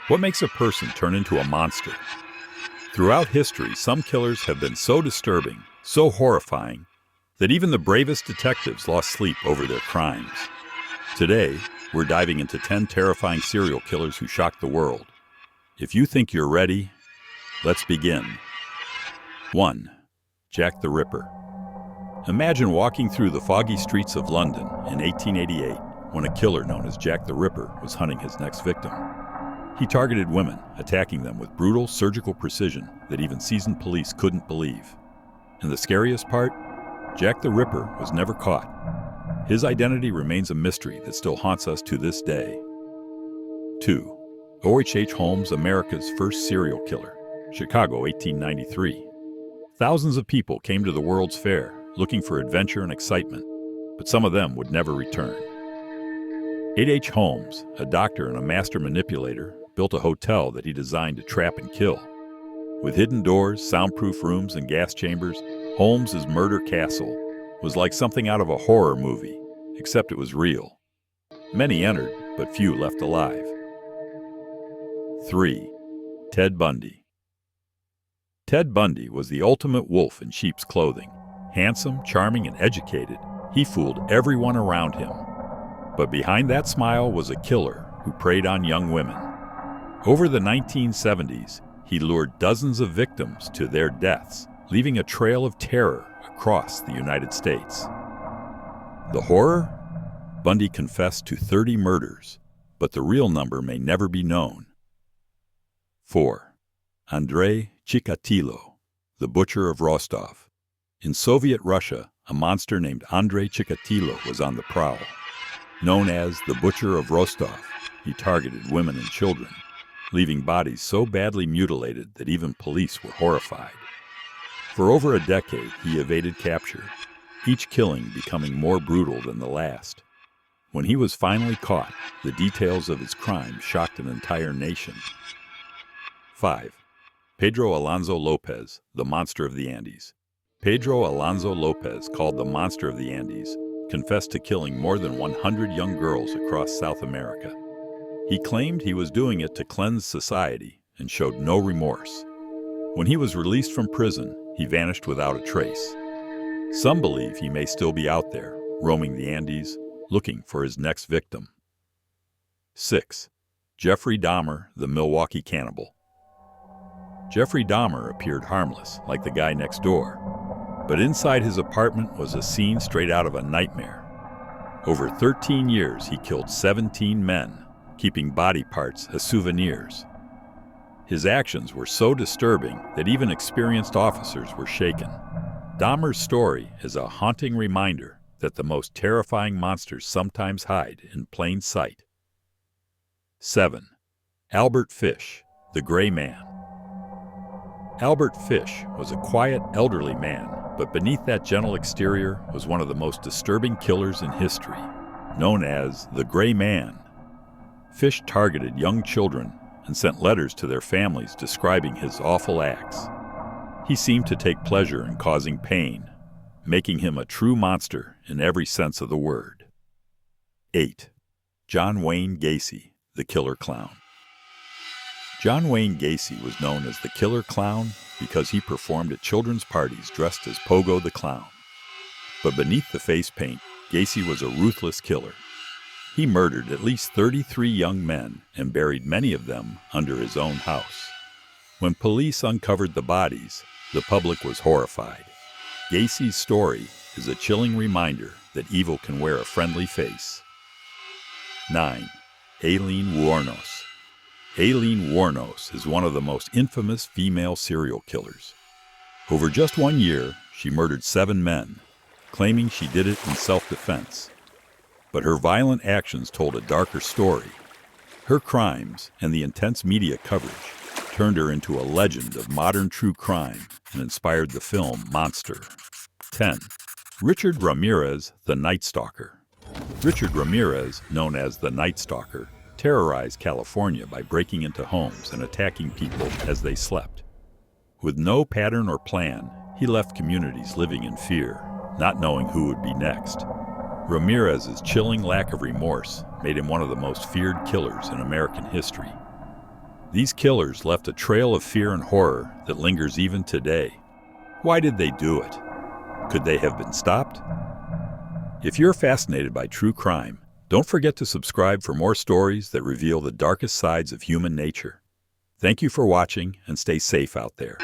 What makes a person turn into a monster? Throughout history, some killers have been so disturbing, so horrifying, that even the bravest detectives lost sleep over their crimes. Today, we're diving into 10 terrifying serial killers who shocked the world. If you think you're ready, let's begin. 1. Jack the Ripper. Imagine walking through the foggy streets of London in 1888 when a killer known as Jack the Ripper was hunting his next victim. He targeted women, attacking them with brutal surgical precision that even seasoned police couldn't believe. And the scariest part? Jack the Ripper was never caught. His identity remains a mystery that still haunts us to this day. 2. O.H. Holmes, America's first serial killer. Chicago, 1893. Thousands of people came to the World's Fair looking for adventure and excitement, but some of them would never return. H. Holmes, a doctor and a master manipulator, built a hotel that he designed to trap and kill. With hidden doors, soundproof rooms, and gas chambers, Holmes's murder castle was like something out of a horror movie, except it was real. Many entered, but few left alive. 3. Ted Bundy. Ted Bundy was the ultimate wolf in sheep's clothing. Handsome, charming, and educated, he fooled everyone around him. But behind that smile was a killer who preyed on young women. Over the 1970s, he lured dozens of victims to their deaths, leaving a trail of terror across the United States. The horror? Bundy confessed to 30 murders, but the real number may never be known. 4. Andrei Chikatilo, the Butcher of Rostov. In Soviet Russia, a monster named Andrei Chikatilo was on the prowl. Known as the Butcher of Rostov, he targeted women and children, leaving bodies so badly mutilated that even police were horrified. For over a decade, he evaded capture, each killing becoming more brutal than the last. When he was finally caught, the details of his crime shocked an entire nation. 5. Pedro Alonso Lopez, the Monster of the Andes. Pedro Alonso Lopez, called the Monster of the Andes, confessed to killing more than 100 young girls across South America. He claimed he was doing it to cleanse society and showed no remorse. When he was released from prison, he vanished without a trace. Some believe he may still be out there, roaming the Andes, looking for his next victim. 6. Jeffrey Dahmer, the Milwaukee Cannibal. Jeffrey Dahmer appeared harmless, like the guy next door. But inside his apartment was a scene straight out of a nightmare. Over 13 years, he killed 17 men, keeping body parts as souvenirs. His actions were so disturbing that even experienced officers were shaken. Dahmer's story is a haunting reminder that the most terrifying monsters sometimes hide in plain sight. 7. Albert Fish, the Gray Man. Albert Fish was a quiet, elderly man, but beneath that gentle exterior was one of the most disturbing killers in history, known as the Gray Man. Fish targeted young children and sent letters to their families describing his awful acts. He seemed to take pleasure in causing pain, making him a true monster in every sense of the word. 8. John Wayne Gacy, the Killer Clown. John Wayne Gacy was known as the Killer Clown because he performed at children's parties dressed as Pogo the Clown. But beneath the face paint, Gacy was a ruthless killer. He murdered at least 33 young men and buried many of them under his own house. When police uncovered the bodies, the public was horrified. Gacy's story is a chilling reminder that evil can wear a friendly face. 9. Aileen Wuornos. Aileen Wuornos is one of the most infamous female serial killers. Over just 1 year, she murdered 7 men, claiming she did it in self-defense. But her violent actions told a darker story. Her crimes and the intense media coverage turned her into a legend of modern true crime and inspired the film Monster. 10. Richard Ramirez, the Night Stalker. Richard Ramirez, known as the Night Stalker, terrorized California by breaking into homes and attacking people as they slept. With no pattern or plan, he left communities living in fear, not knowing who would be next. Ramirez's chilling lack of remorse made him one of the most feared killers in American history. These killers left a trail of fear and horror that lingers even today. Why did they do it? Could they have been stopped? If you're fascinated by true crime, don't forget to subscribe for more stories that reveal the darkest sides of human nature. Thank you for watching, and stay safe out there.